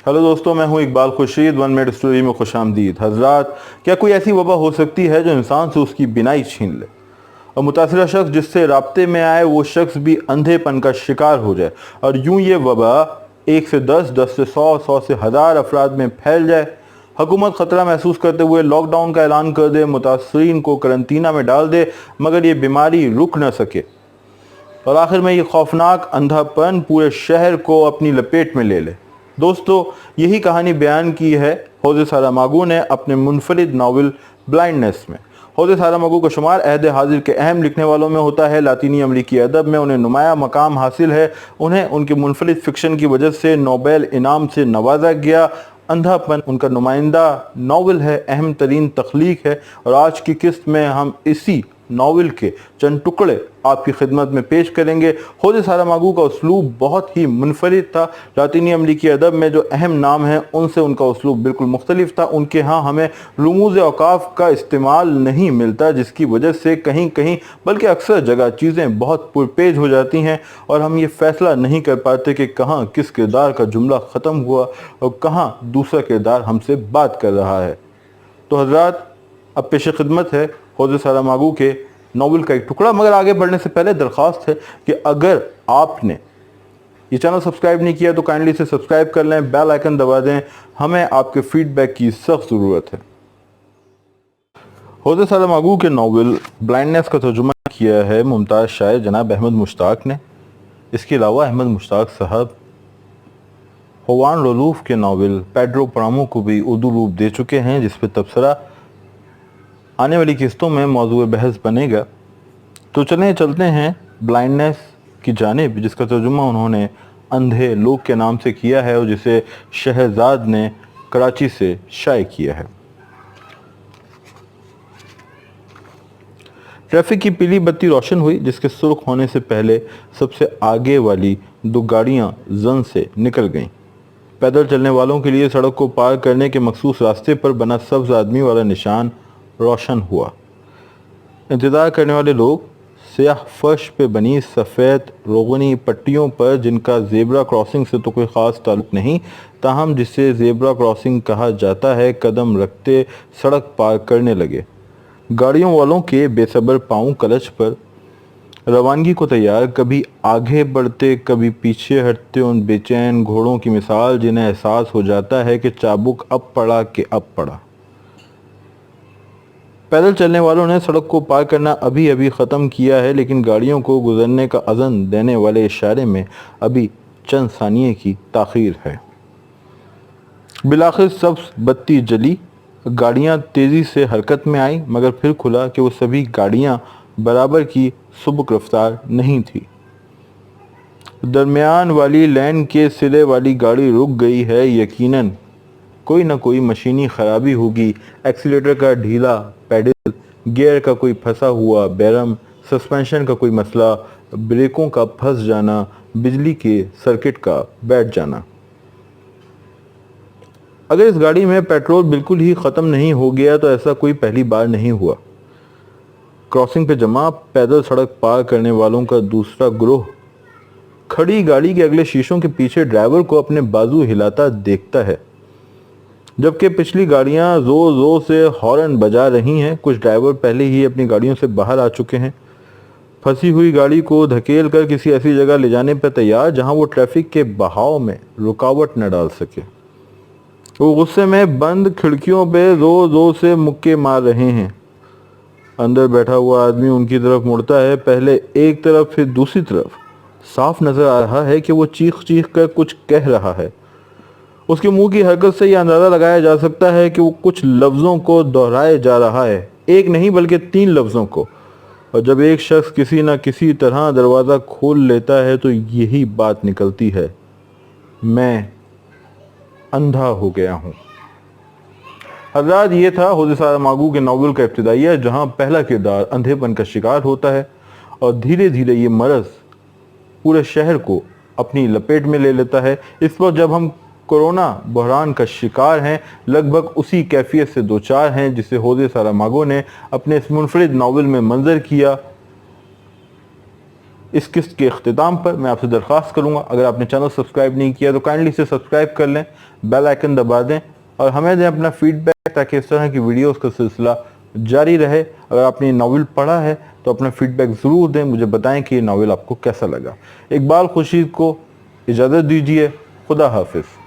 Hello दोस्तों, मैं हूं इकबाल खुर्शीद। 1 मिनट स्टोरी में खुश आमदीद। हजरात, क्या कोई ऐसी वबा हो सकती है जो इंसान से उसकी बिनाई छीन ले और मुतासिरा शख्स जिससे राब्ते में आए वो शख्स भी अंधेपन का शिकार हो जाए, और यूं ये वबा 1 से 10, 10 से 100, 100 से 1000 अफराद में फैल जाए। हुकूमत ख़तरा महसूस करते हुए लॉकडाउन का ऐलान कर दे, मुतासरीन को करंतना में डाल दे, मगर ये बीमारी रुक न सके और आखिर में ये खौफनाक अंधापन पूरे शहर को अपनी लपेट में ले ले। दोस्तों, यही कहानी बयान की है होज़े सारामागो ने अपने मुनफरिद नावल ब्लाइंडनेस में। होज़े सारामागो का शुमार अहद हाजिर के अहम लिखने वालों में होता है। लातीनी अमरीकी अदब में उन्हें नुमाया मकाम हासिल है। उन्हें उनके मुनफरिद फिक्शन की वजह से नोबेल इनाम से नवाजा गया। अंधापन उनका नुमाइंदा नावल है, अहम तरीन तख्लीक है, और आज की किस्त में हम इसी नावल के चंद टुकड़े आपकी खिदमत में पेश करेंगे। होज़े सारामागो का उसलूब बहुत ही मुनफरिद था। लातीनी अमरीकी अदब में जो अहम नाम हैं उनसे उनका उसलूब बिल्कुल मुख्तलिफ था। उनके यहाँ हमें रुमूज़ औकाफ का इस्तेमाल नहीं मिलता, जिसकी वजह से कहीं कहीं बल्कि अक्सर जगह चीज़ें बहुत पुरपेज हो जाती हैं और हम ये फ़ैसला नहीं कर पाते कि कहाँ किस किरदार का जुमला ख़त्म हुआ और कहाँ दूसरा किरदार हमसे बात कर रहा है। तो हज़रात, अब पेश खिदमत है होज़े सारामागो के नावल का एक टुकड़ा। मगर आगे बढ़ने से पहले दरख्वास्त है कि अगर आपने ये चैनल सब्सक्राइब नहीं किया तो काइंडली से सब्सक्राइब कर लें, बेल आइकन दबा दें। हमें आपके फीडबैक की सख्त ज़रूरत है। होज़े सारामागो के नावल ब्लाइंडनेस का तर्जुमा किया है मुमताज़ शायर जनाब अहमद मुश्ताक ने। इसके अलावा अहमद मुश्ताक साहब जुआन रऊफ के नावल पेड्रो पामो को भी उर्दू रूप दे चुके हैं, जिस पर तबसरा आने वाली किस्तों में मौजूद बहस बनेगा। तो चलते हैं ब्लाइंडनेस की जानिब, जिसका तर्जुमा उन्होंने अंधे लोग के नाम से किया है और जिसे शहजाद ने कराची से शाये किया है। ट्रैफिक की पीली बत्ती रोशन हुई, जिसके सुर्ख होने से पहले सबसे आगे वाली 2 गाड़ियां जन से निकल गईं। पैदल चलने वालों के लिए सड़क को पार करने के मखसूस रास्ते पर बना सब्ज आदमी वाला निशान रोशन हुआ। इंतज़ार करने वाले लोग स्याह फर्श पे बनी सफ़ेद रोगनी पट्टियों पर, जिनका ज़ेब्रा क्रॉसिंग से तो कोई ख़ास ताल्लुक़ नहीं, ताहम जिसे ज़ेब्रा क्रॉसिंग कहा जाता है, कदम रखते सड़क पार करने लगे। गाड़ियों वालों के बेसब्र पाँव क्लच पर रवानगी को तैयार, कभी आगे बढ़ते कभी पीछे हटते उन बेचैन घोड़ों की मिसाल, जिन्हें एहसास हो जाता है कि चाबुक अब पड़ा कि अब पड़ा। पैदल चलने वालों ने सड़क को पार करना अभी अभी ख़त्म किया है, लेकिन गाड़ियों को गुजरने का अज़न देने वाले इशारे में अभी चंद सानिये की ताख़ीर है। बिलाखिर सब्ज़ बत्ती जली, गाड़ियां तेज़ी से हरकत में आई, मगर फिर खुला कि वो सभी गाड़ियां बराबर की सुबक रफ्तार नहीं थी। दरमियान वाली लाइन के सिरे वाली गाड़ी रुक गई है। यकीनन कोई ना कोई मशीनी ख़राबी होगी। एक्सीलेटर का ढीला पैडल, गियर का कोई फंसा हुआ बैरम, सस्पेंशन का कोई मसला, ब्रेकों का फंस जाना, बिजली के सर्किट का बैठ जाना। अगर इस गाड़ी में पेट्रोल बिल्कुल ही ख़त्म नहीं हो गया तो ऐसा कोई पहली बार नहीं हुआ। क्रॉसिंग पे जमा पैदल सड़क पार करने वालों का दूसरा ग्रोह खड़ी गाड़ी के अगले शीशों के पीछे ड्राइवर को अपने बाजू हिलाता देखता है, जबकि पिछली गाड़ियां ज़ोर ज़ोर से हॉर्न बजा रही हैं। कुछ ड्राइवर पहले ही अपनी गाड़ियों से बाहर आ चुके हैं, फंसी हुई गाड़ी को धकेल कर किसी ऐसी जगह ले जाने पर तैयार जहां वो ट्रैफिक के बहाव में रुकावट न डाल सके। वो गुस्से में बंद खिड़कियों पे ज़ोर ज़ोर से मुक्के मार रहे हैं। अंदर बैठा हुआ आदमी उनकी तरफ मुड़ता है, पहले एक तरफ फिर दूसरी तरफ। साफ नज़र आ रहा है कि वो चीख चीख कर कुछ कह रहा है। उसके मुंह की हरकत से यह अंदाज़ा लगाया जा सकता है कि वो कुछ लफ्ज़ों को दोहराए जा रहा है, एक नहीं बल्कि 3 लफ्ज़ों को। और जब एक शख्स किसी न किसी तरह दरवाज़ा खोल लेता है तो यही बात निकलती है, मैं अंधा हो गया हूँ। हज़रात, ये था होज़े सारामागो के नावल का इब्तिदाइया, जहाँ पहला किरदार अंधेपन का शिकार होता है और धीरे धीरे ये मरज़ पूरे शहर को अपनी लपेट में ले लेता है। इस वक्त जब हम कोरोना बहरान का शिकार हैं, लगभग उसी कैफियत से दो चार हैं जिसे होज़े सारामागो ने अपने इस मुनफरिद नावल में मंजर किया। इस किस्त के अख्तिताम पर मैं आपसे दरख्वास्त करूँगा, अगर आपने चैनल सब्सक्राइब नहीं किया तो काइंडली इसे सब्सक्राइब कर लें, बेल आइकन दबा दें और हमें दें अपना फीडबैक, ताकि इस तरह की वीडियोस का सिलसिला जारी रहे। अगर आपने ये नावल पढ़ा है तो अपना फीडबैक ज़रूर दें, मुझे बताएं कि ये नावल आपको कैसा लगा। इकबाल खुर्शीद को इजाज़त दीजिए, खुदा हाफिज़।